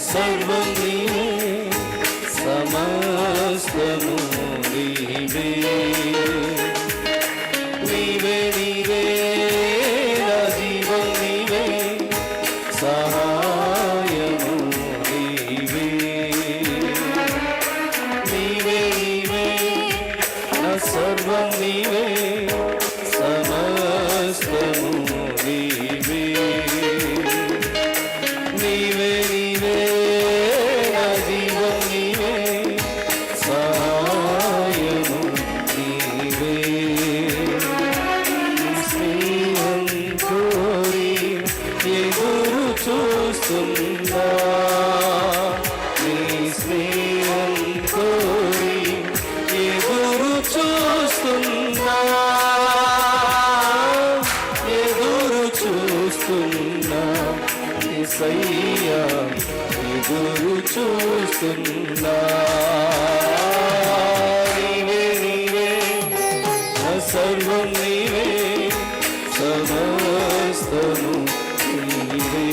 సర్వం నీవే సమస్తము నీవే నీవే నీవే నా జీవం నీవే సహాయము నీవే నీవే నీవే నా సర్వం నీవే సమస్తము నీవే నీవే నీవే నా జీవం నీవే సహాయము నీవే స్నేహం కోరి ఎదురు చూస్తున్నా నీ స్నేహం కోరి ఎదురు చూస్తున్నా ఎదురు చూస్తున్నా యేసయ్యా ఎదురు చూస్తున్నా నీవే నీవే నా సర్వం నీవే సమస్తము నీవే